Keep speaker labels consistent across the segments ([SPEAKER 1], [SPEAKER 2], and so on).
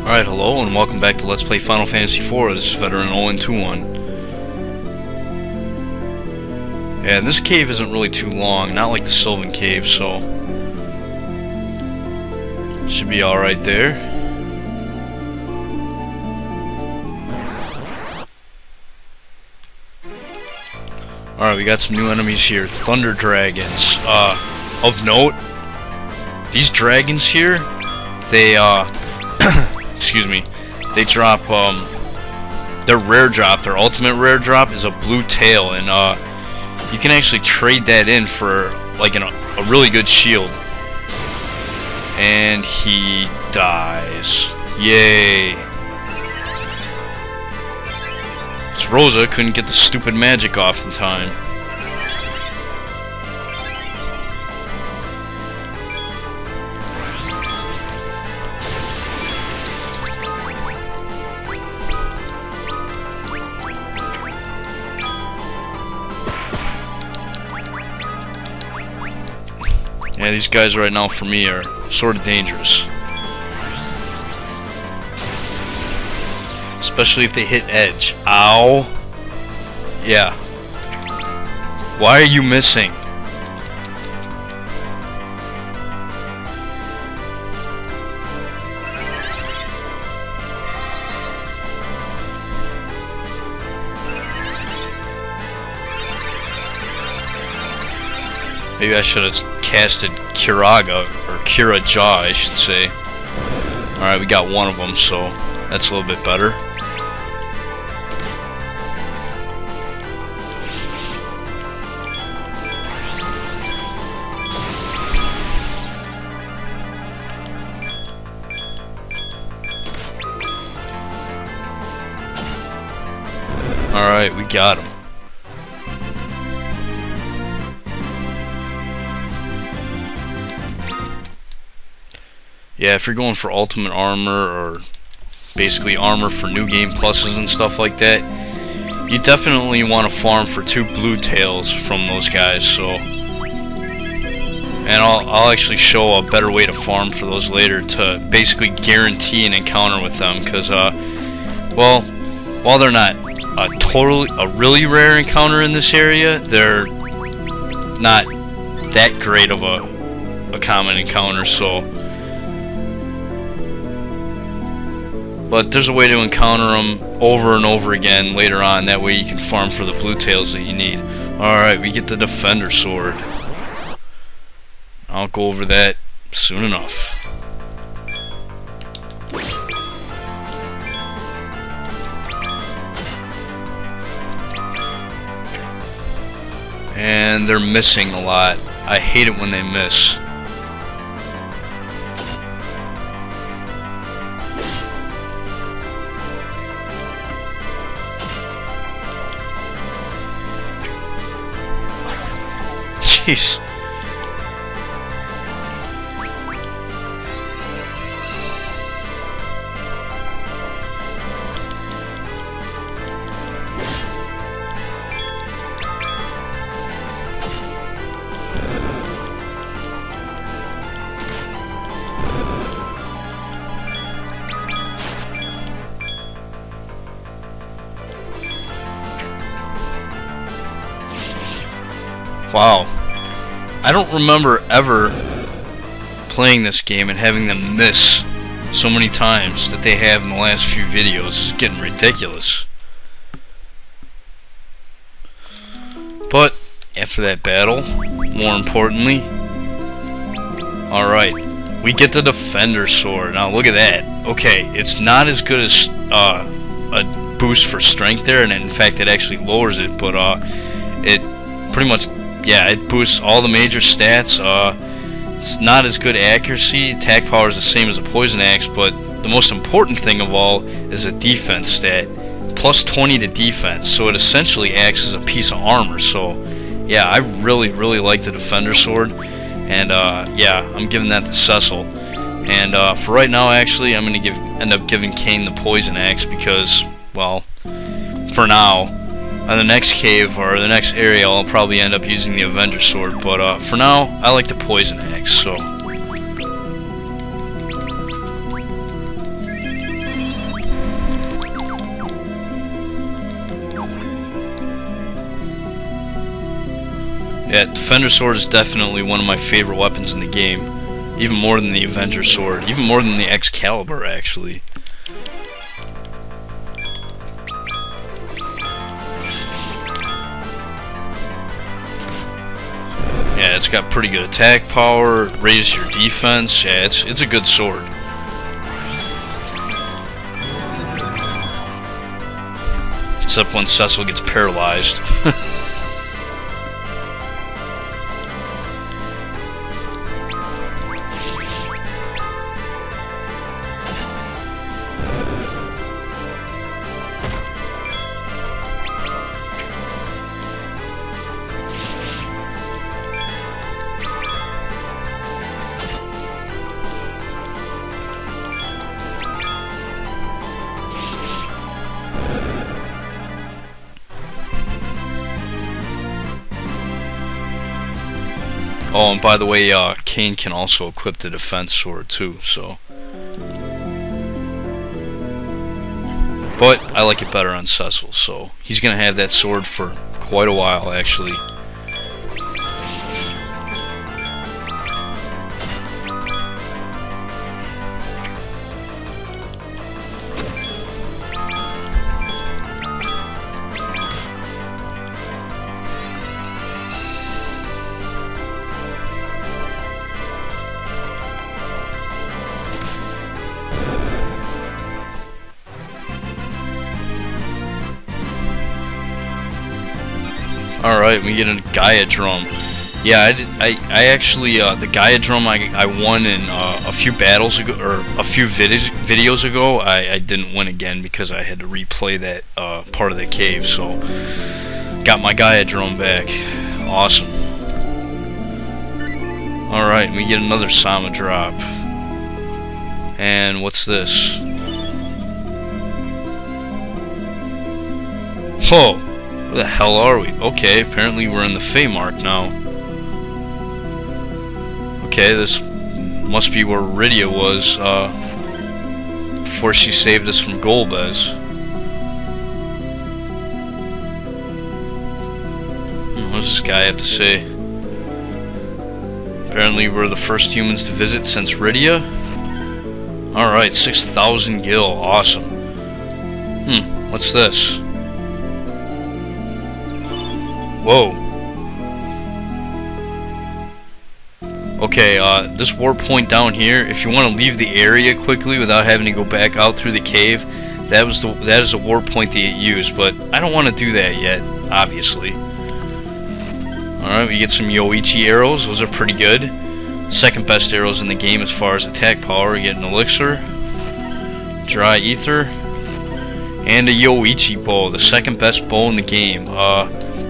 [SPEAKER 1] Alright, hello and welcome back to Let's Play Final Fantasy IV. This is Veteran Owen21. And this cave isn't really too long, not like the Sylvan Cave, so should be alright there. Alright, we got some new enemies here. Thunder Dragons. Of note, these dragons here, they, excuse me, they drop, their rare drop, their ultimate rare drop is a blue tail, and, you can actually trade that in for, like, a really good shield. And he dies. Yay. It's Rosa couldn't get the stupid magic off in time. Yeah, these guys right now for me are sort of dangerous. Especially if they hit edge. Ow! Yeah. Why are you missing? Maybe I should have casted Kiraga, or Kiraja, I should say. Alright, we got one of them, so that's a little bit better. Alright, we got him. Yeah, if you're going for ultimate armor, or basically armor for new game pluses and stuff like that, you definitely want to farm for 2 blue tails from those guys, so... And I'll actually show a better way to farm for those later to basically guarantee an encounter with them, because, well, while they're not a really rare encounter in this area, they're not that great of a common encounter, so... But there's a way to encounter them over and over again later on. That way you can farm for the blue tails that you need. Alright, we get the Defender Sword. I'll go over that soon enough. And they're missing a lot. I hate it when they miss. Jeez. Wow. I don't remember ever playing this game and having them miss so many times that they have in the last few videos. It's getting ridiculous. But after that battle, more importantly, alright, we get the Defender Sword. Now look at that. Okay, it's not as good as a boost for strength there, and in fact it actually lowers it, but it pretty much, yeah, it boosts all the major stats. It's not as good accuracy. Attack power is the same as a poison axe, but the most important thing of all is a defense stat. Plus 20 to defense, so it essentially acts as a piece of armor. So, yeah, I really like the Defender Sword, and yeah, I'm giving that to Cecil. And for right now, actually, I'm gonna end up giving Kane the poison axe because, well, for now. On the next cave, or the next area, I'll probably end up using the Avenger Sword, but for now, I like the Poison Axe, so... Yeah, Defender Sword is definitely one of my favorite weapons in the game. Even more than the Avenger Sword. Even more than the Excalibur, actually. Yeah, it's got pretty good attack power, raises your defense. Yeah, it's a good sword. Except when Cecil gets paralyzed. Oh, and by the way, Kane can also equip the defense sword too, so. But I like it better on Cecil, so he's gonna have that sword for quite a while, actually. Alright, we get a Gaia drum. Yeah, I actually, the Gaia drum I won in a few battles ago, or a few videos ago. I didn't win again because I had to replay that part of the cave, so got my Gaia drum back. Awesome. Alright, we get another Sama drop. And what's this? Whoa! Where the hell are we? Okay, apparently we're in the Feymarch now. Okay, this must be where Rydia was before she saved us from Golbez. What does this guy have to say? Apparently we're the first humans to visit since Rydia. Alright, 6,000 gil. Awesome. What's this? Whoa. Okay, this warp point down here, if you want to leave the area quickly without having to go back out through the cave, that is the warp point that you use, but I don't want to do that yet, obviously. Alright, we get some Yoichi arrows. Those are pretty good. Second best arrows in the game as far as attack power. We get an elixir, dry ether, and a Yoichi bow, the second best bow in the game.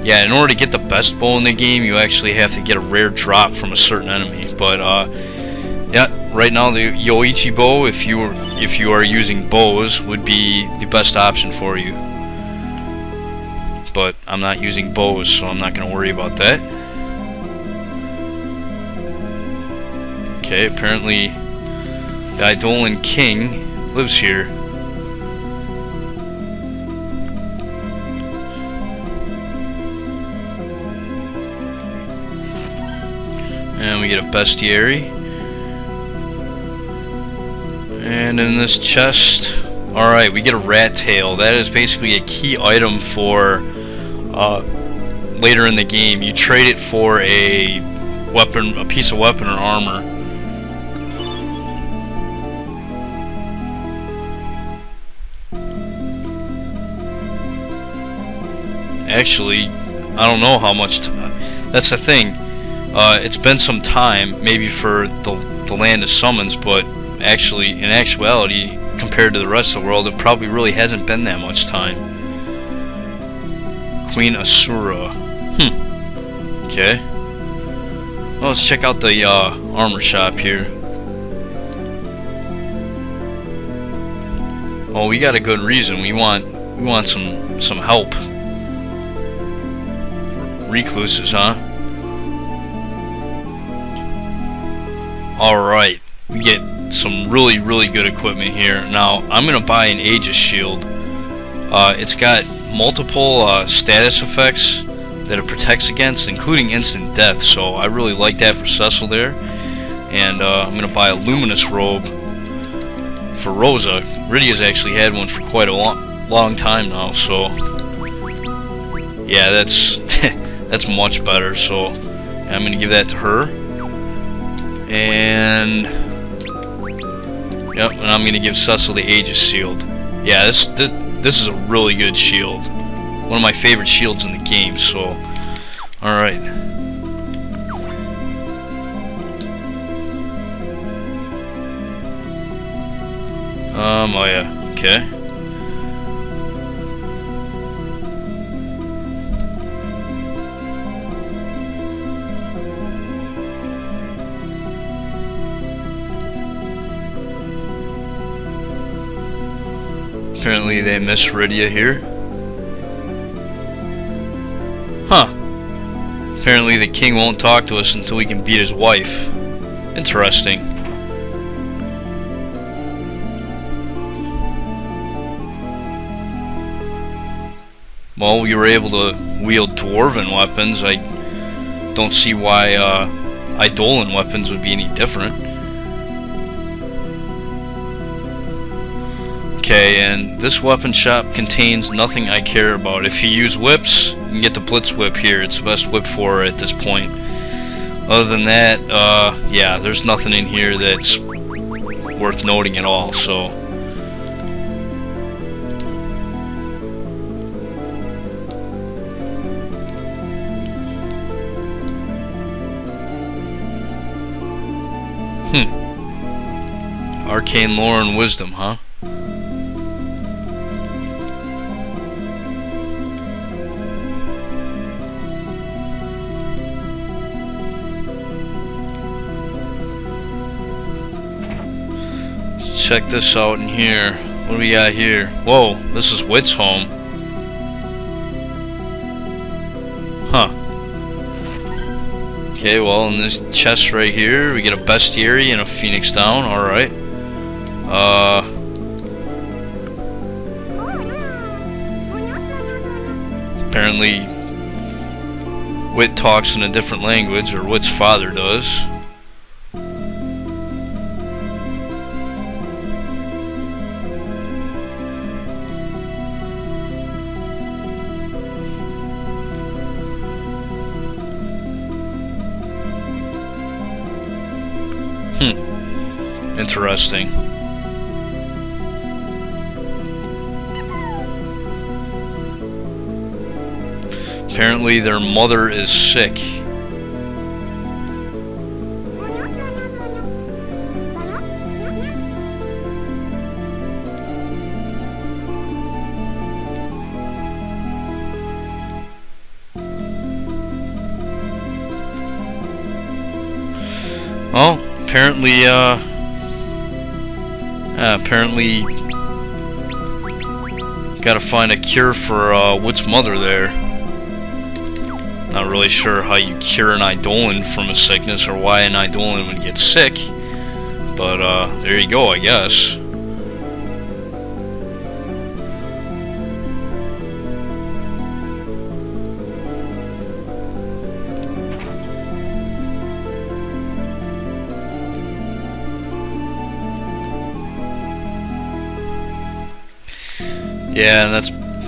[SPEAKER 1] Yeah, in order to get the best bow in the game, you actually have to get a rare drop from a certain enemy. But yeah, right now the Yoichi bow, if you are using bows, would be the best option for you. But I'm not using bows, so I'm not going to worry about that. Okay, apparently the Eidolan King lives here. And we get a bestiary. And in this chest, alright, we get a rat tail. That is basically a key item for later in the game. You trade it for a weapon, a piece of weapon or armor. Actually, I don't know how much. That's the thing. It's been some time, maybe for the land of summons, but actually, in actuality, compared to the rest of the world, it probably really hasn't been that much time. Queen Asura. Okay. Well, let's check out the armor shop here. Oh, we got a good reason. We want some help. Reclusives, huh? Alright, we get some really good equipment here. Now, I'm going to buy an Aegis Shield. It's got multiple status effects that it protects against, including instant death. So I really like that for Cecil there. And I'm gonna buy a luminous robe for Rosa. Rydia's actually had one for quite a long time now, so yeah, that's that's much better. So I'm gonna give that to her, and yep, and I'm gonna give Cecil the Aegis Shield. Yeah, this is a really good shield, one of my favorite shields in the game. So, all right. Oh yeah, okay. Apparently they miss Rydia here. Huh. Apparently the king won't talk to us until we can beat his wife. Interesting. Well, we were able to wield dwarven weapons. I don't see why Eidolon weapons would be any different. Okay, and this weapon shop contains nothing I care about. If you use whips, you can get the Blitz whip here. It's the best whip for her at this point. Other than that, yeah, there's nothing in here that's worth noting at all, so... Arcane lore and wisdom, huh? Let's check this out in here. What do we got here? Whoa, this is Wit's home. Huh. Okay, well, in this chest right here, we get a bestiary and a phoenix down. Alright. Apparently Wit talks in a different language, or Wit's father does. Interesting. Apparently their mother is sick. Well, apparently, apparently gotta find a cure for Wit's mother there. Not really sure how you cure an Eidolon from a sickness, or why an Eidolon would get sick, but there you go, I guess.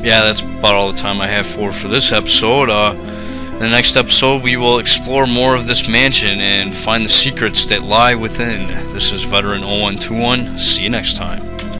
[SPEAKER 1] Yeah, that's about all the time I have for this episode. In the next episode, we will explore more of this mansion and find the secrets that lie within. This is Veteran 0121. See you next time.